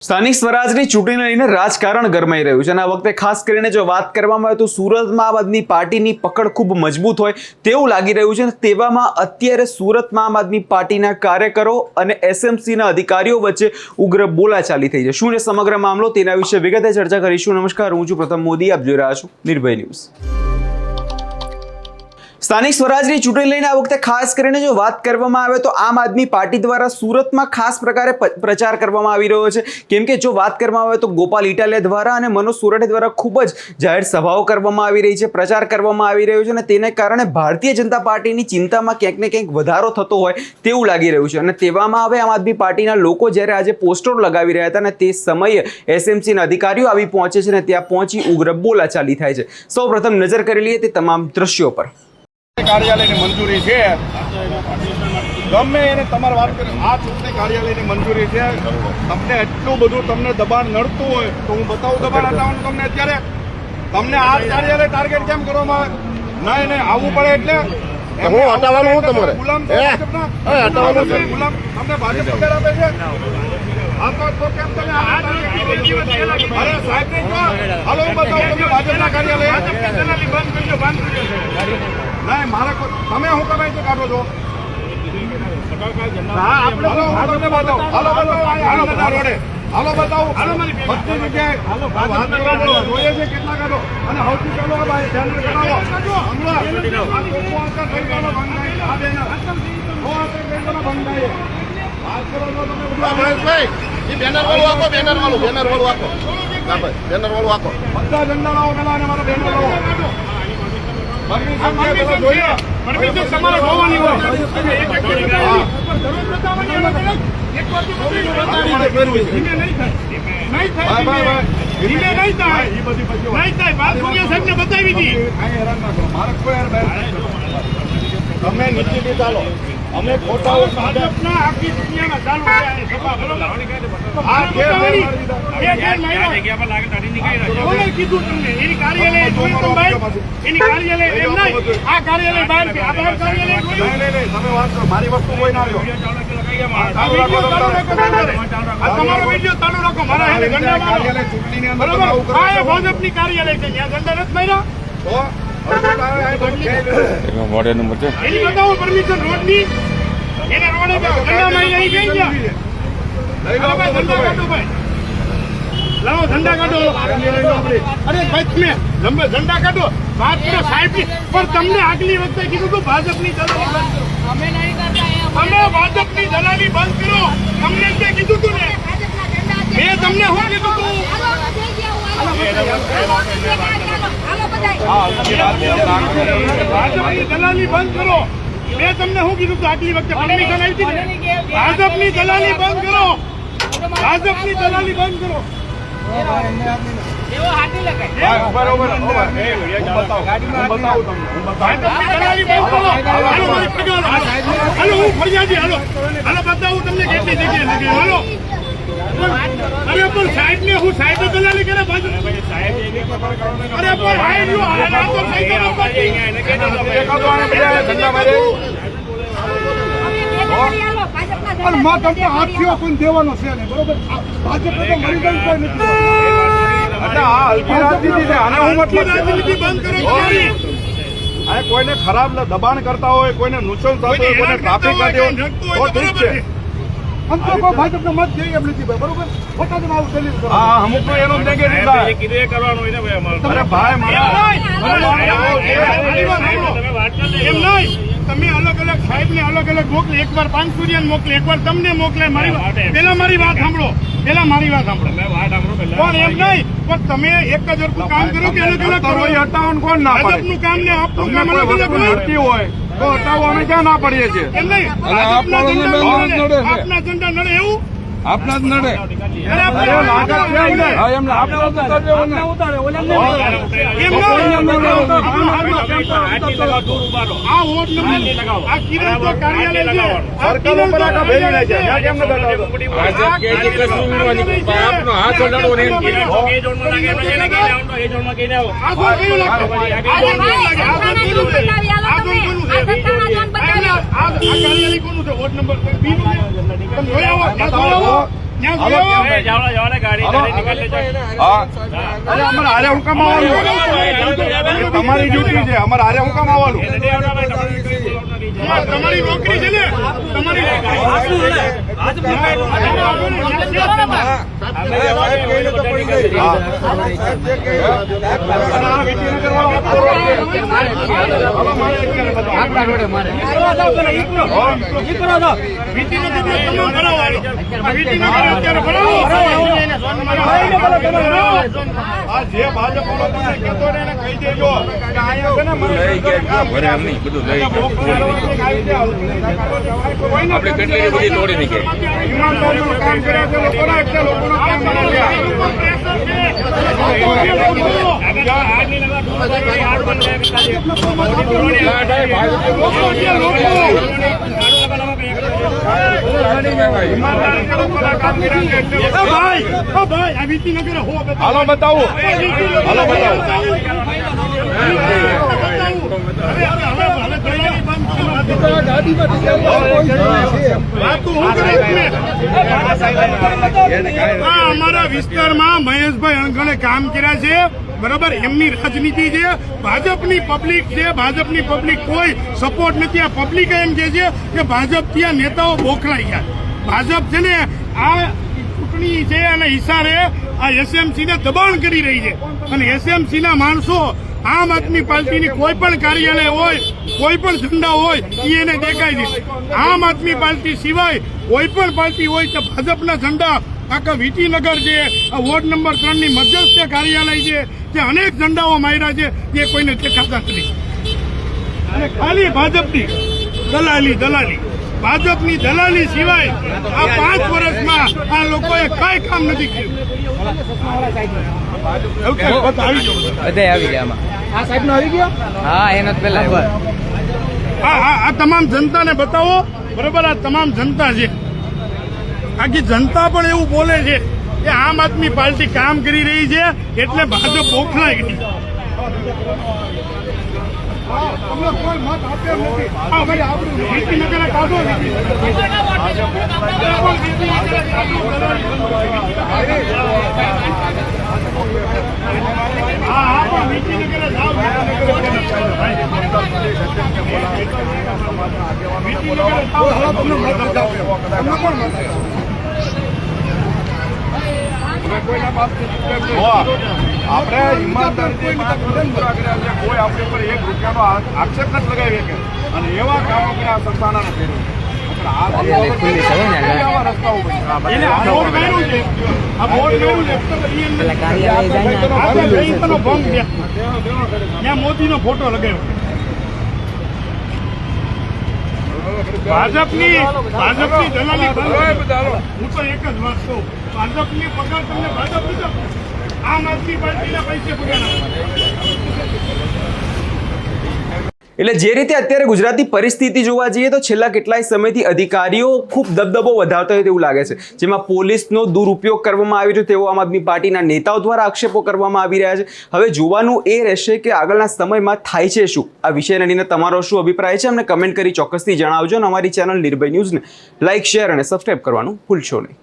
સ્થાનિક સ્વરાજની ચૂંટણીને લઈને રાજકારણ ગરમાઈ રહ્યું છે અને આ વખતે ખાસ કરીને જો વાત કરવામાં આવે તો સુરતમાં આમ આદમી પાર્ટીની પકડ ખૂબ મજબૂત હોય તેવું લાગી રહ્યું છે. તેવામાં અત્યારે સુરતમાં આમ આદમી પાર્ટીના કાર્યકરો અને એસએમસીના અધિકારીઓ વચ્ચે ઉગ્ર બોલાચાલી થઈ છે. શું છે સમગ્ર મામલો તેના વિશે વિગતે ચર્ચા કરીશું. નમસ્કાર, હું છું પ્રથમ મોદી, આપ જોઈ રહ્યા છો નિર્ભય ન્યૂઝ. સ્થાનિક સ્વરાજની ચૂંટણી લઈને આ વખતે ખાસ કરીને જો વાત કરવામાં આવે તો આમ આદમી પાર્ટી દ્વારા સુરતમાં ખાસ પ્રકારે પ્રચાર કરવામાં આવી રહ્યો છે. કેમ કે જો વાત કરવામાં આવે તો ગોપાલ ઇટાલિયા દ્વારા અને મનોજ સોરઠિયા દ્વારા ખૂબ જ જાહેર સભાઓ કરવામાં આવી રહી છે, પ્રચાર કરવામાં આવી રહ્યો છે અને તેને કારણે ભારતીય જનતા પાર્ટીની ચિંતામાં ક્યાંક ને ક્યાંક વધારો થતો હોય તેવું લાગી રહ્યું છે. અને તેવામાં હવે આમ આદમી પાર્ટીના લોકો જ્યારે આજે પોસ્ટરો લગાવી રહ્યા હતા અને તે સમયે એસએમસીના અધિકારીઓ આવી પહોંચે છે અને ત્યાં પહોંચી ઉગ્ર બોલાચાલી થાય છે. સૌપ્રથમ નજર કરી લઈએ તે તમામ દ્રશ્યો પર. કાર્યાલયની મંજૂરી છે, ગમે એને તમારે વાત કરી, આ ચૂંટણી કાર્યાલયની મંજૂરી છે. તમને એટલું બધું તમને દબાણ નડતું હોય તો હું બતાવું દબાણ હટાવવાનું તમને. અત્યારે તમને આ કાર્યાલય ટાર્ગેટ કેમ કરવામાં આવે? નહીં આવવું પડે એટલે હું હટાવવાનું હું તમારે ગુલામ હટાવવાનું છે. ગુલામ તમને ભાજપ પગાર આપે છે. આ તો કેમ તમે અરે સાહેબ ને હાલો હું બતાવું તમને ભાજપના કાર્યાલય નહીં મારે તમે હું કમાઈ તો કાઢો છો. હાલો બતાવો બધી જગ્યાએ જોઈએ છે કેટલા કાઢો અને સૌથી ચાલો બધા ઝંડા લાવો પેલા અને મારો બેનર લાવો. તમે નીચે ચાલો, અમે ખોટા આખી દુનિયામાં ચાલુ કીધું તમને એની કાર્યાલય જોયું તો ભાઈ એની કાર્યાલય એમ નહીં આ કાર્યાલય બહાર છે. આ બહાર કાર્યાલય તમે વાત કરો, મારી વસ્તુ કોઈ ના આવ્યો. તમારો વિડીયો ચાલુ રાખો. મારા કાર્યાલય ચૂંટણીની અંદર ભાજપની કાર્યાલય છે જ્યાં ઝંડા નથી માર્યા તો એની બતાવો પરમિશન રોડની એને રોડે ઝંડા મારી ગઈ ગયા. લાવો ઝંડા કાઢો. અરે ભાઈ તમે લંબે ઝંડા કાઢો, વાત કરો સાહેબ ની. પણ તમને આગલી વખતે કીધું હતું ભાજપની દલાલી બંધ કરો. અમે ભાજપની દલાલી બંધ કરો તમને ત્યાં કીધું હતું ને. મેં તમને શું કીધું હતું? ભાજપની દલાલી બંધ કરો. મેં તમને શું કીધું હતું આગલી વખતે પરમિશન આવી હતી ને? ભાજપની દલાલી બંધ કરો. ભાજપની દલાલી બંધ કરો. હું ફરિયાદી હાલો બતાવું તમને કેટલી જગ્યાએ. હાલો અરે પણ સાહેબ ને હું સાહેબ દલાલી કરે ભાજપ. અરે પણ તમને હાથીઓ કોઈ દેવાનો છે ને, બરોબર? ભાજપ તો મરી ગયું કોઈ નથી. કોઈને ખરાબ દબાણ કરતા હોય, કોઈને નુકસાન થતું હોય, કોઈને ટ્રાફિક કાઢ્યો હોય તો ઠીક છે. આમ તો કોઈ ભાજપનો મત જઈએ એમ નથી, બરોબર? પોતાનું આવું ચાલી અમુક નો એનો કરવાનું. અરે ભાઈ મારા તમે અલગ અલગ સાહેબ ને અલગ અલગ મોકલે. એકવાર પાંચસુરિયાને મોકલે, એકવાર તમને મોકલે. પેલા મારી વાત સાંભળો. પણ એમ નહીં, પણ તમે એક જ હરખું કામ કરો કે અલગ અલગ કરો. હટાવવાનું કોણ ના પાડે? ભાજપનું કામ ને આપણું કામ અલગ અલગ હોય તો હટાવો. અમે ક્યાં ના પડીએ છીએ? એમ નહીં, આપના ઝંડા નડે એવું આપના જ નડે. ત્યાં સુધી આવો. અરે અમારે હારે હું કામ આવવાનું? તમારી ડ્યુટી છે, અમારે હારે હું કામ આવવાનું? તમારી નોકરી છે ને, તમારી જે ભાજપ કહેતો ને એને કહી દેજો કે અહીંયા છે ને મને આપણે કેટલી બધી તોડી નીકળી ઈમાનદારીનું કામ કર્યા છે લોકોના, એટલે લોકોનું કામ કર્યા ભાઈ આ વિધિનગર હો હાલો બતાવો હાલો અમારા વિસ્તારમાં મહેશભાઈ અણઘણે કામ કર્યા છે, બરાબર. એમની રાજનીતિ છે, ભાજપની પબ્લિક છે, ભાજપની પબ્લિક કોઈ સપોર્ટ નથી. આ પબ્લિક એમ કહે છે કે ભાજપથી આ નેતાઓ બોખલાઈ ગયા. ભાજપ છે ને આ ચૂંટણી છે અને ઈશારે આ એસએમસી ને દબાણ કરી રહી છે, અને એસએમસી ના માણસો આમ આદમી પાર્ટીની કોઈ પણ કાર્યાલય હોય, કોઈ પણ ઝંડા હોય એ એને દેખાય છે. આમ આદમી પાર્ટી સિવાય કોઈ પણ પાર્ટી હોય તો ભાજપના ઝંડા આખા વિટીનગર છે, આ વોર્ડ નંબર 3 ની મધ્યસ્થ કાર્યાલય છે, ત્યાં અનેક ઝંડાઓ માર્યા છે, જે કોઈને દેખાતા નથી. અને ખાલી ભાજપની દલાલી ભાજપની દલાલી સિવાય આ 5 વર્ષમાં આ લોકોએ કઈ કામ નથી કર્યું. આવી જાઓ. આ સાહેબ નો આવી ગયો. હા એનો પેલા આ તમામ જનતાને બતાવો, બરોબર. આ તમામ જનતા છે, આખી જનતા પણ એવું બોલે છે કે આમ આદમી પાર્ટી કામ કરી રહી છે એટલે ભાજપ બોખલાઈ ગઈ. તમને કોઈ મત આપે નથી. આ ભાઈ આપણું વિધિનગર કાઢો. હા પણ વિધિનગર જાઓ. આપણે ઈમાનદારીથી કોઈ આપણી ઉપર 1 રૂપિયાનો આક્ષેપ નથી લગાવી શકે, અને એવા કામો કર્યા સંસ્થાના કર્યું. મોદીનો ફોટો લગાવ્યો. ભાજપની દલાલી બંધ. હું તો એક જ વાત કહું, ભાજપની પગાર તમને ભાજપ દીધો, આમ આદમી પાર્ટીના પૈસે પગાર. એટલે જે રીતે અત્યારે ગુજરાતની પરિસ્થિતિ જોવા જઈએ તો છેલ્લા કેટલાય સમયથી અધિકારીઓ ખૂબ દબદબો વધારતા હોય તેવું લાગે છે, જેમાં પોલીસનો દુરુપયોગ કરવામાં આવી રહ્યો તેવો આમ આદમી પાર્ટીના નેતાઓ દ્વારા આક્ષેપો કરવામાં આવી રહ્યા છે. હવે જોવાનું એ રહેશે કે આગળના સમયમાં થાય છે શું. આ વિષયને લઈને તમારો શું અભિપ્રાય છે અમને કમેન્ટ કરી ચોક્કસથી જણાવજો, અને અમારી ચેનલ નિર્ભય ન્યૂઝને લાઇક, શેર અને સબસ્ક્રાઇબ કરવાનું ભૂલશો નહીં.